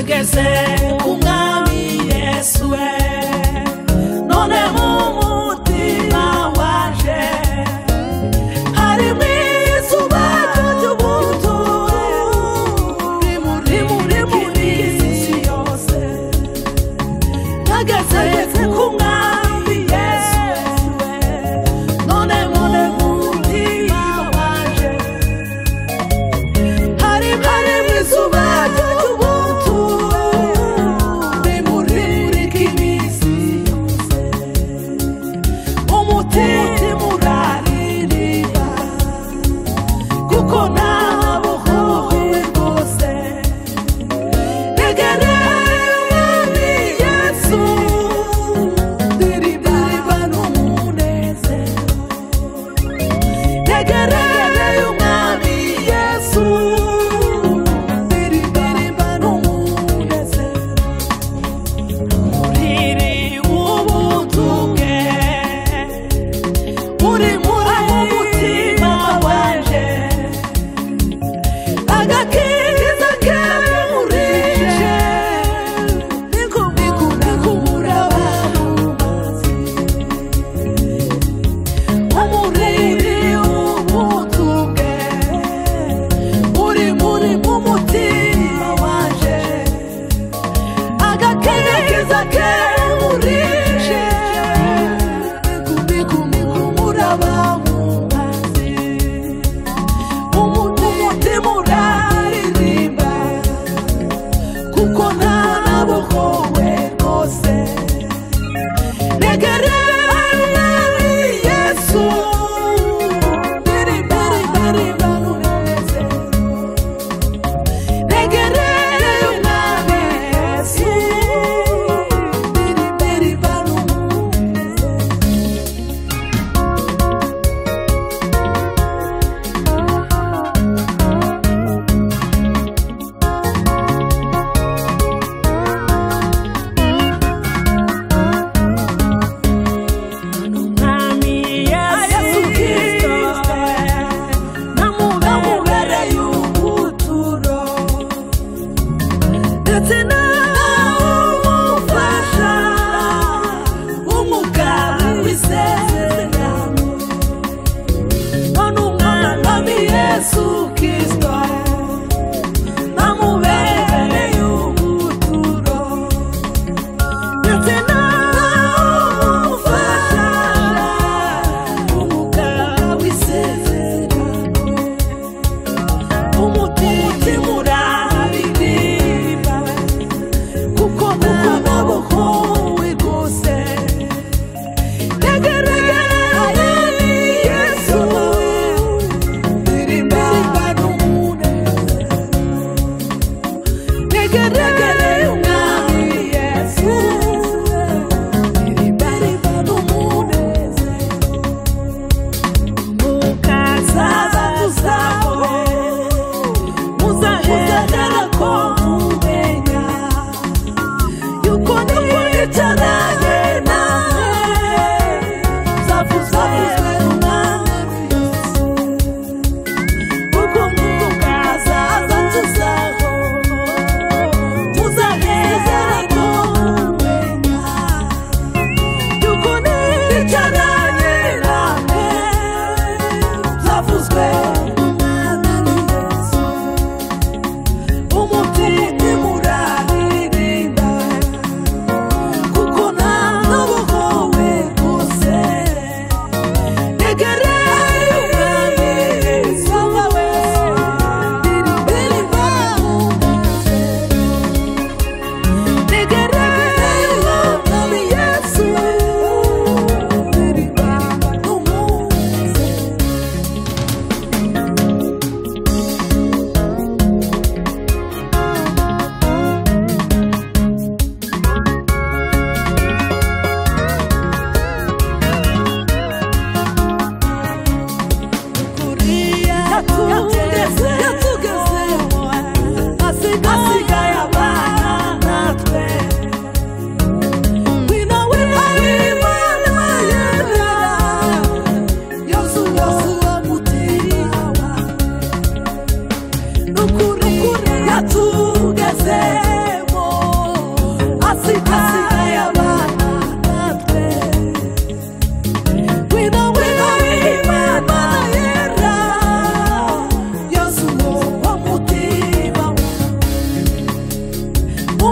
nageze ku mwami Yesu we none mu mutima waje harimo izuba ry'ubuntu rimurikira isi yose nageze ku mwami Yesu we none mu mutima waje harimo izuba ry'ubuntu rimurikira isi yose umutima uraririmba kuko nabohowe rwose negereye umwami Yesu ndirimba n'umunezero negereye umwami Yesu ndirimba n'umunezero uriri ubuntu bwe uri muri umutima wanje agakiza ke urije nikumura bamumazi umuriri ubuntu bwe uri muri umutima wanje agakiza ke urije nikumura bamumazi umutima uraririmba kuko nabohowe rwose negereye umwami Yesu ndirimba n'umunezero negereye umwami Yesu ndirimba n'umunezero umwami Yesu Kristo namubereye ubuturo ndetse n'umufasha w'umugabo w'isezerano none umwami Yesu Kristo namubereye ubuturo ndetse n'umufasha w'umugabo w'isezerano umutima uraririmba kuko nabohowe rwose negereye Yesu ndirimba n'umunezero negereye umwami Yesu ndirimba n'umunezero mukazaza tuzaho muzahera ko mumenya yuko nicaranye nawe zavuzwe n'umwami Yesu kuko mukazaza tuzaho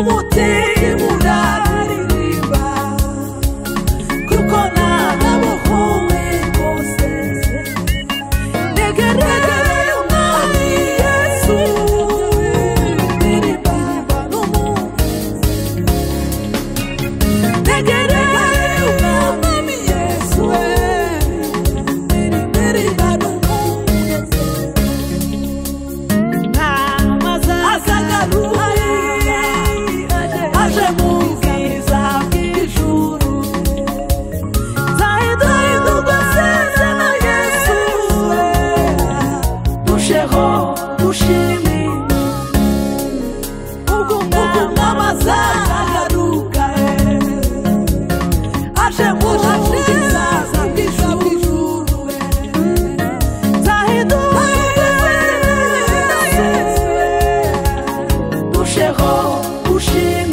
umutima uraririmba kuko narabohowe rwose negereye umwami Yesu ndirimba negereye umwami Yesu ndirimba aje mu bwiza bw'ijuru zahinduka seze na Yesu dusheho dushimira ubwo umwami azagaruka aje mu bwiza bw'ijuru zahinduka seze na Yesu dusheho dushimira